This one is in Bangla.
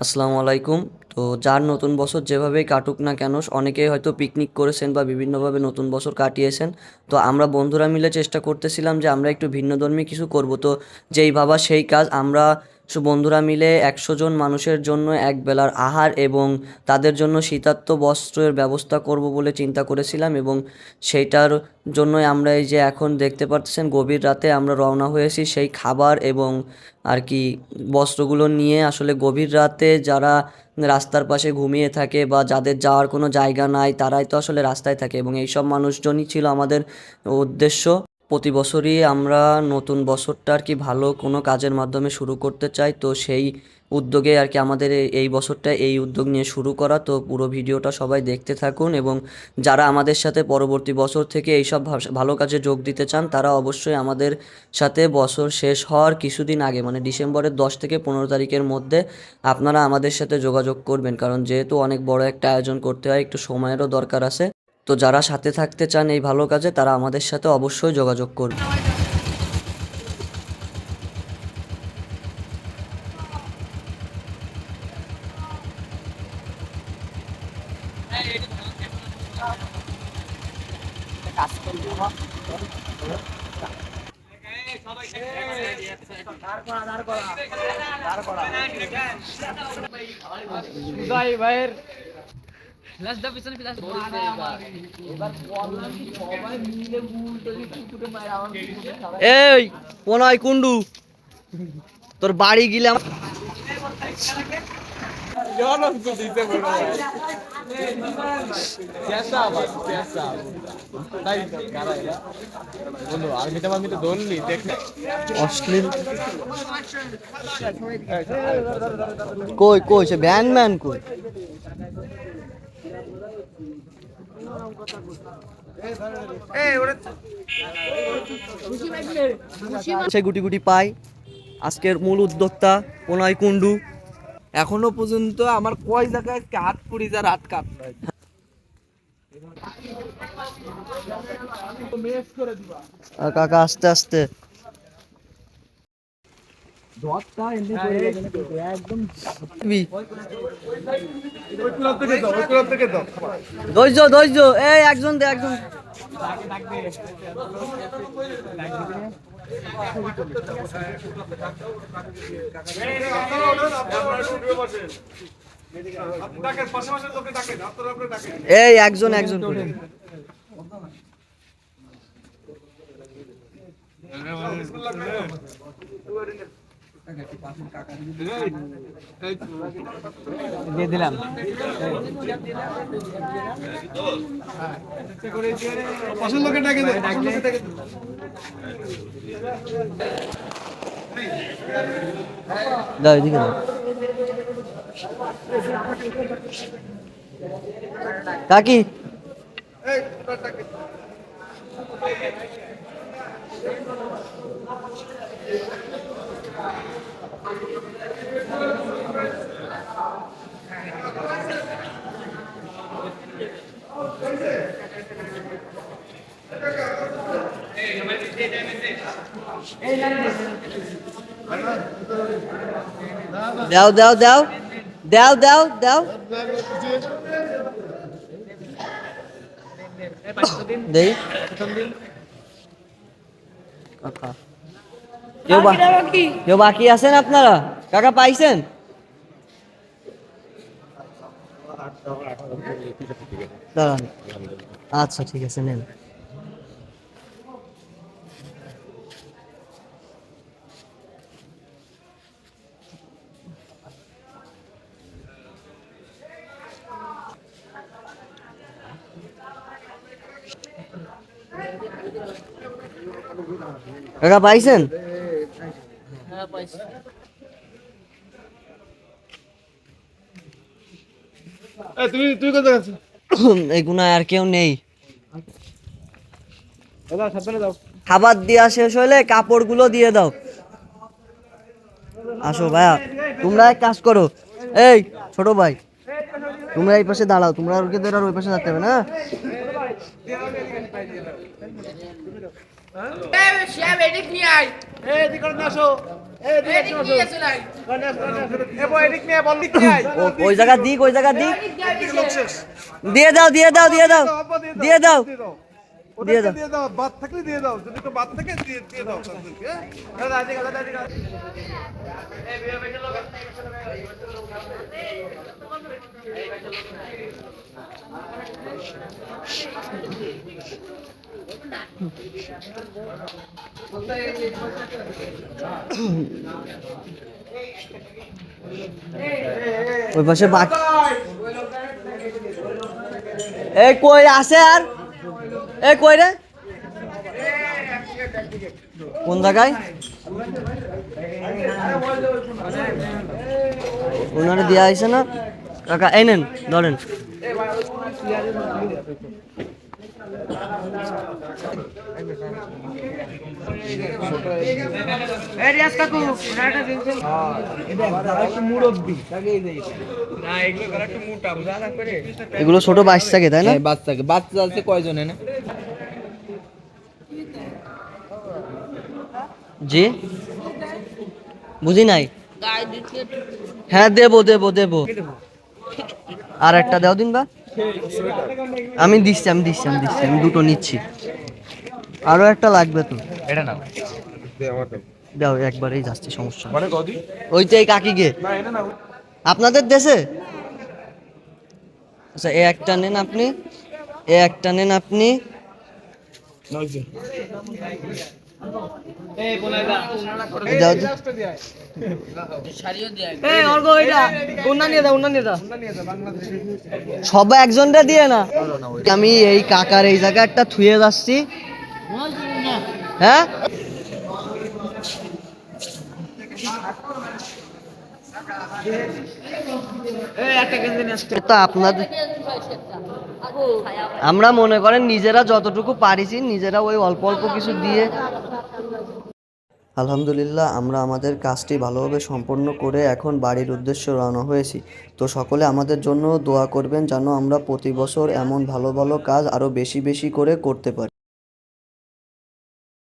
আসসালামু আলাইকুম। তো যার নতুন বছর যেভাবেই কাটুক না কেন অনেকেই হয়তো পিকনিক করেছেন বা বিভিন্নভাবে নতুন বছর কাটিয়েছেন। তো আমরা বন্ধুরা মিলে চেষ্টা করতেছিলাম যে আমরা একটু ভিন্নধর্মী কিছু করব। তো যেই ভাবা সেই কাজ, আমরা বন্ধুরা মিলে 100 জন মানুষের জন্য এক বেলার আহার এবং তাদের জন্য শীতার্ত বস্ত্রের ব্যবস্থা করব বলে চিন্তা করেছিলাম, এবং সেইটার জন্যই আমরা এই যে এখন দেখতে পাচ্ছেন গভীর রাতে আমরা রওনা হয়েছি সেই খাবার এবং আর কি বস্ত্রগুলো নিয়ে। আসলে গভীর রাতে যারা রাস্তার পাশে ঘুমিয়ে থাকে বা যাদের যাওয়ার কোনো জায়গা নাই, তারাই তো আসলে রাস্তায় থাকে, এবং এইসব মানুষজনই ছিল আমাদের উদ্দেশ্য। প্রতি বছরই আমরা নতুন বছরটা আর কি ভালো কোনো কাজের মাধ্যমে শুরু করতে চাই, তো সেই উদ্যোগে আর কি আমাদের এই বছরটা এই উদ্যোগ নিয়ে শুরু করা। তো পুরো ভিডিওটা সবাই দেখতে থাকুন, এবং যারা আমাদের সাথে পরবর্তী বছর থেকে এইসব ভালো কাজে যোগ দিতে চান তারা অবশ্যই আমাদের সাথে বছর শেষ হওয়ার কিছুদিন আগে, মানে ডিসেম্বরের 10 থেকে 15 তারিখের মধ্যে আপনারা আমাদের সাথে যোগাযোগ করবেন, কারণ যেহেতু অনেক বড় একটা আয়োজন করতে হয়, একটু সময়েরও দরকার আছে। তো যারা সাথে থাকতে চান এই ভালো কাজে তারা আমাদের সাথে অবশ্যই যোগাযোগ করবেন। এই পোনাই কুন্ডু, তোর বাড়ি গিলাম। অশ্লীল কই কই সে ব্যান ম্যান কই? সে গুটি গুটি পাই। আজকের মূল উদ্যোক্তা পোনাই কুন্ডু। এখনো পর্যন্ত আমার কয় জায়গায় হাত পুড়ি যার হাত কাটলো। আর কাকা আস্তে আস্তে ধৈর্য ধৈর্য, এই একজন দে একজন। এই একজন একজন করে। দিয়ে দিলাম। দাও এদিকে দাও। কাকি দাও দাও দাও দাও দাও দাও দেই। কাকা কেউ বাকি আছেন আপনারা? কাকা পাইছেন? দাঁড়ান, আচ্ছা ঠিক আছে নেন। কাকা পাইছেন? তুমি তুই কোথায় আছো? এই গুনায় আর কেউ নেই। দাদা সাবধানে যাও। খাবার দেওয়া শেষ হলে কাপড়গুলো দিয়ে দাও। আসো ভাইয়া, তোমরা এক কাজ করো, এই ছোট ভাই তোমরা এই পাশে দাঁড়াও, তোমরা আর ওকে আর ওই পাশে থাকতে হবে না। এদিকে আসো। ওই জায়গা দিক, ওই জায়গা দিক, দিয়ে দাও দিয়ে দাও দিয়ে দাও দিয়ে দাও দিয়ে দাও। দিয়ে দাও, বাদ থাকলে দিয়ে দাও, যদি তো বাদ থাকে দিয়ে দাও তাদেরকে, হ্যাঁ? ওই পাশে বাকি এই কই আছে আর এই কই রে কোন জায়গায় ওনারে দেওয়া হয়েছে না কাকা এই নেন ধরেন এগুলো ছোট বাচ্চাকে তাই না বাচ্চাকে বাচ্চা আছে কয়জন এনে জি বুঝি নাই হ্যাঁ দেবো দেবো দেবো আর একটা দাও দিন বা আমি দিচ্ছি আমি দিচ্ছি আমি দিচ্ছি আমি দুটো নিচ্ছি আরো একটা লাগবে তো এটা না দাও একবারেই যাচ্ছে সমস্যা ওই তো এই কাকিকে আপনাদের দেশে আচ্ছা এ একটা নেন আপনি এ একটা নেন আপনি দাও তো। সবাই একজনটা দিয়ে না আমি এই কাকার এই জায়গাটা থুয়ে যাচ্ছি হ্যাঁ তো আপনাদের আমরা মনে করেন নিজেরা যতটুকু পারিছি নিজেরা ওই অল্প অল্প কিছু দিয়ে আলহামদুলিল্লাহ আমরা আমাদের কাজটি ভালোভাবে সম্পন্ন করে এখন বাড়ির উদ্দেশ্যে রওনা হয়েছি তো সকলে আমাদের জন্য দোয়া করবেন যেন আমরা প্রতি বছর এমন ভালো ভালো কাজ আরও বেশি বেশি করে করতে পারি।